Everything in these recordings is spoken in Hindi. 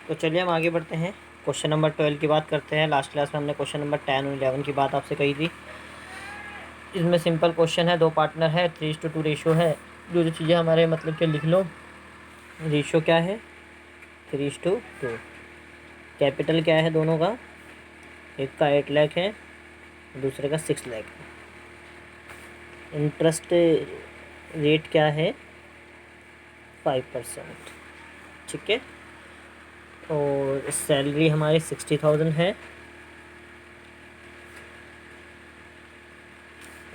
तो चलिए हम आगे बढ़ते हैं, क्वेश्चन नंबर 12 की बात करते हैं। लास्ट क्लास में हमने क्वेश्चन नंबर 10 और 11 की बात आपसे कही थी। इसमें सिंपल क्वेश्चन है, 2 पार्टनर है, 3:2 रेशो है। जो जो चीज़ें हमारे मतलब के लिख लो। रेशो क्या है? 3:2। कैपिटल क्या है दोनों का? एक का 8 लाख है, दूसरे का 6 लाख है। इंटरेस्ट रेट क्या है? 5%। ठीक है। और सैलरी हमारी 60,000 है।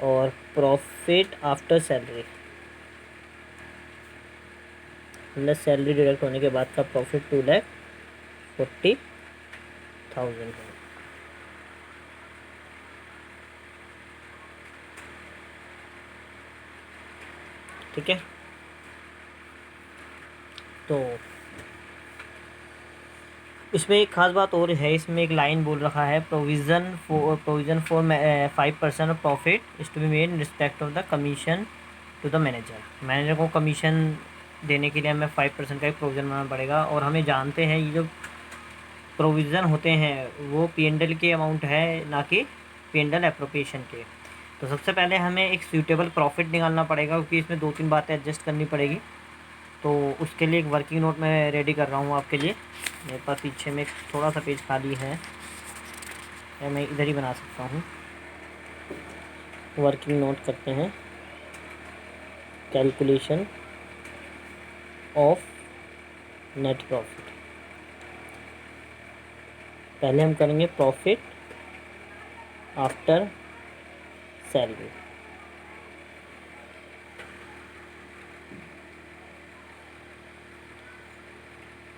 और प्रॉफिट आफ्टर सैलरी, मतलब सैलरी डिडक्ट होने के बाद का प्रॉफिट 2,40,000 है। ठीक है। तो इसमें एक खास बात और है, इसमें एक लाइन बोल रखा है, provision for 5% of profit is to be made in respect of the commission to the manager को कमीशन देने के लिए हमें 5% का एक प्रोविज़न बनाना पड़ेगा। और हमें जानते हैं ये जो प्रोविज़न होते हैं वो P&L के अमाउंट है, ना कि P&L एप्रोप्रिएशन के। तो सबसे पहले हमें एक सूटेबल प्रॉफिट निकालना पड़ेगा, क्योंकि इसमें 2-3 बातें एडजस्ट करनी पड़ेगी। तो उसके लिए एक वर्किंग नोट मैं रेडी कर रहा हूँ आपके लिए। मेरे पास पीछे में थोड़ा सा पेज खाली है, या मैं इधर ही बना सकता हूँ। वर्किंग नोट करते हैं, कैलकुलेशन ऑफ नेट प्रॉफिट। पहले हम करेंगे प्रॉफिट आफ्टर सैलरी।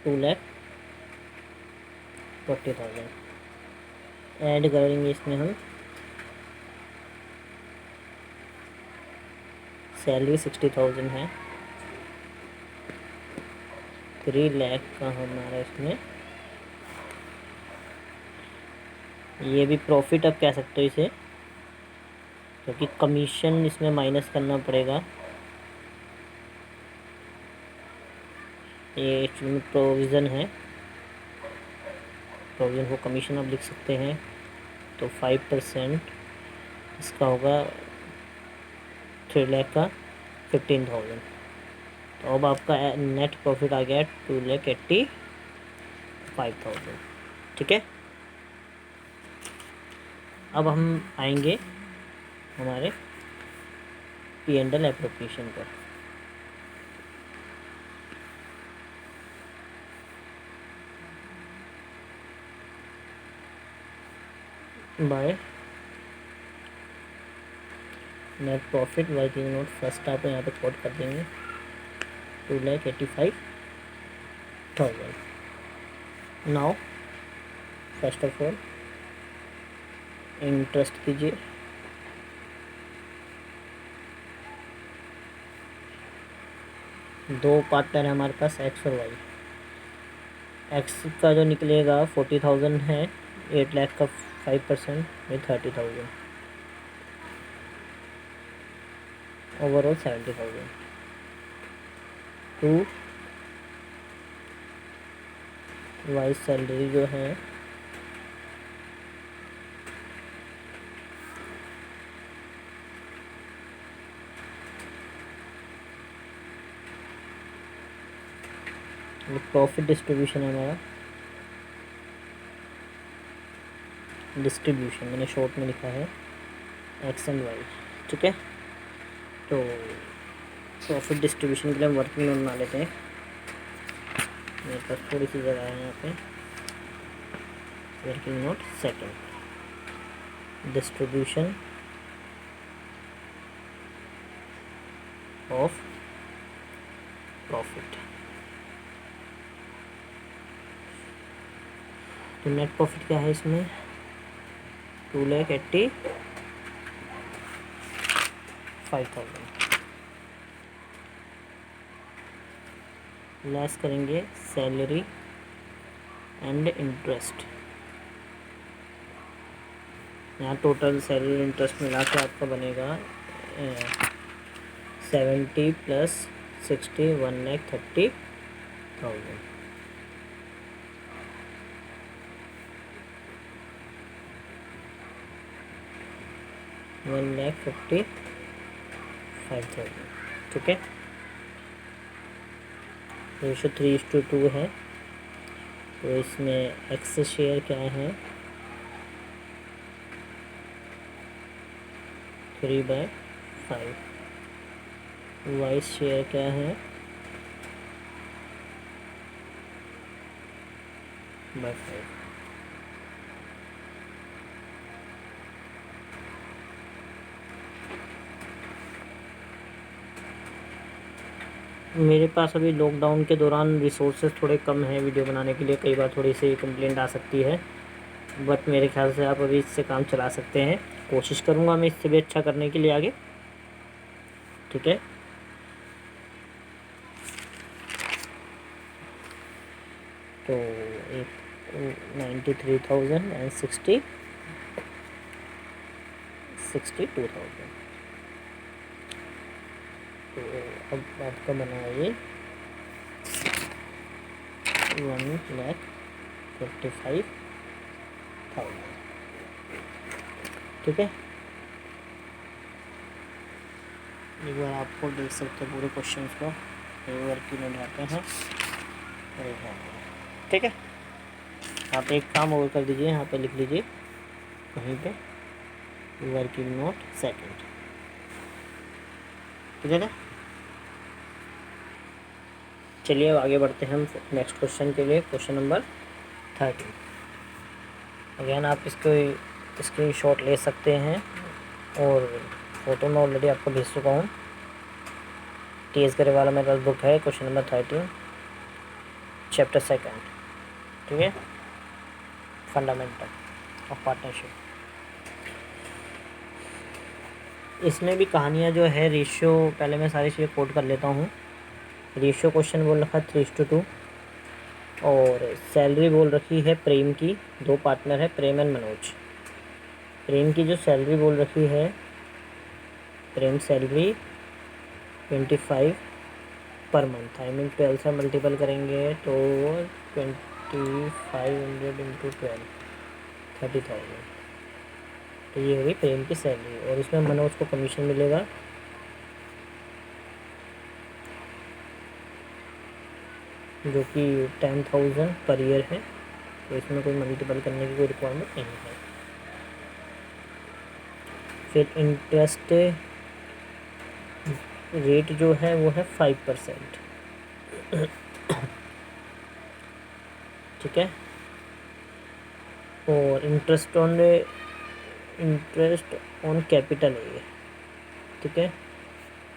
$2,40,000 ऐड करेंगे इसमें हम। सैलरी 60,000 है, 3 लाख का हमारा इसमें, ये भी प्रॉफिट अब कह सकते हो इसे, क्योंकि कमीशन इसमें माइनस करना पड़ेगा। ये एक्चुअली में प्रोविज़न है, प्रोविज़न को कमीशन आप लिख सकते हैं। तो 5% इसका होगा 3 लाख का 15,000। तो अब आपका नेट प्रॉफिट आ गया 2,85,000। ठीक है। अब हम आएंगे हमारे P&L एप्रोप्रिएशन पर। By net profit working node first आप यहाँ पे कोड कर देंगे 2,85,000। Now first of all interest कीजिए। दो पार्टनर है हमारे पास, एक्स और वाई। एक्स का जो निकलेगा 40,000 है, 8 लाख का 5% में 30,000, ओवरऑल 70,000। टू वाई सैलरी जो है प्रॉफिट डिस्ट्रीब्यूशन है हमारा, डिस्ट्रीब्यूशन मैंने शॉर्ट में लिखा है एक्स एंड वाई। ठीक है। तो प्रॉफिट डिस्ट्रीब्यूशन के लिए हम वर्किंग नोट बना लेते हैं। मेरे पास थोड़ी सी जगह है यहाँ पे। Working note second, distribution of profit. तो नेट प्रॉफिट क्या है इसमें? 2,85,000 लेस करेंगे सैलरी एंड इंटरेस्ट। यहाँ टोटल सैलरी इंटरेस्ट मिला के आपका बनेगा 70 + 60 1,30,000। 1,55,000, ठीक है। रेशो 3:2 है, तो इसमें एक्स शेयर क्या है, 3/5। वाई शेयर क्या है, 5। मेरे पास अभी लॉकडाउन के दौरान रिसोर्सेज थोड़े कम हैं वीडियो बनाने के लिए, कई बार थोड़ी सी कंप्लेंट आ सकती है, बट मेरे ख्याल से आप अभी इससे काम चला सकते हैं। कोशिश करूँगा मैं इससे भी अच्छा करने के लिए आगे, ठीक है। तो एक 93,062,000। तो अब आपका बना ये 1,55,000, ठीक है। एक बार आपको देख सकते हैं पूरे क्वेश्चन को, वर्क में आते हैं, ठीक है। आप एक काम और कर दीजिए, यहाँ पे लिख लीजिए कहीं पे वर्किंग नोट सेकंड, ठीक है ना। चलिए अब आगे बढ़ते हैं हम नेक्स्ट क्वेश्चन के लिए, क्वेश्चन नंबर 13। अगेन आप इसको स्क्रीनशॉट ले सकते हैं, और फोटो मैं ऑलरेडी आपको भेज चुका हूँ। TS गरेवाला मेरा बुक है, क्वेश्चन नंबर 13, चैप्टर 2, ठीक है, फंडामेंटल ऑफ पार्टनरशिप। इसमें भी कहानियाँ जो है, रेशियो पहले मैं सारी चीज़ें कोट कर लेता हूँ। रेशियो क्वेश्चन बोल रखा है 3:2, और सैलरी बोल रखी है प्रेम की, 2 पार्टनर है, प्रेम एंड मनोज। प्रेम की जो सैलरी बोल रखी है, प्रेम salary 25 per month, I mean 12 से मल्टीपल करेंगे तो 2500 इंटू 12, 30,000। तो ये होगी प्रेम की सैलरी, और इसमें मनोज को कमीशन मिलेगा जो कि 10,000 पर ईयर है। तो इसमें कोई मल्टीपल करने की कोई रिक्वायरमेंट नहीं है। फिर इंटरेस्ट रेट जो है वो है 5%, ठीक है। और इंटरेस्ट ऑन कैपिटल है ये, ठीक है।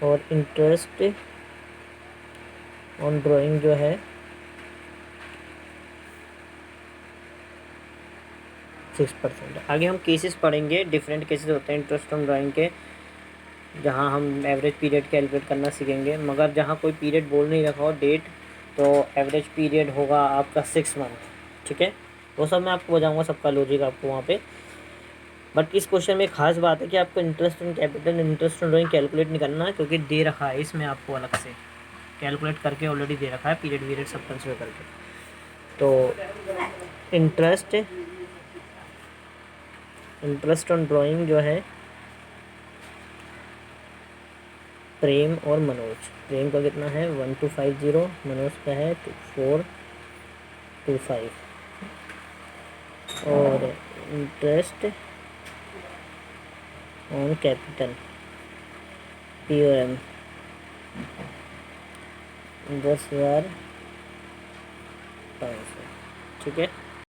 और इंटरेस्ट ऑन ड्राइंग जो है 6%। आगे हम केसेस पढ़ेंगे, डिफरेंट केसेस होते हैं इंटरेस्ट ऑन ड्राइंग के, जहाँ हम एवरेज पीरियड कैलकुलेट करना सीखेंगे। मगर जहाँ कोई पीरियड बोल नहीं रखा हो डेट, तो एवरेज पीरियड होगा आपका 6 मंथ, ठीक है। वो सब मैं आपको बताऊँगा, सबका लॉजिक आपको वहाँ पे। बट इस क्वेश्चन में खास बात है कि आपको interest on capital, interest on drawing calculate नहीं करना है, क्योंकि दे रखा है इसमें आपको अलग से कैलकुलेट करके ऑलरेडी दे रखा है, पीरियड सब कंसिडर करके। तो इंटरेस्ट ऑन ड्राइंग जो है प्रेम और मनोज, प्रेम का कितना है 1250, मनोज का है 2425। और इंटरेस्ट ऑन कैपिटल POM 10,500, ठीक है।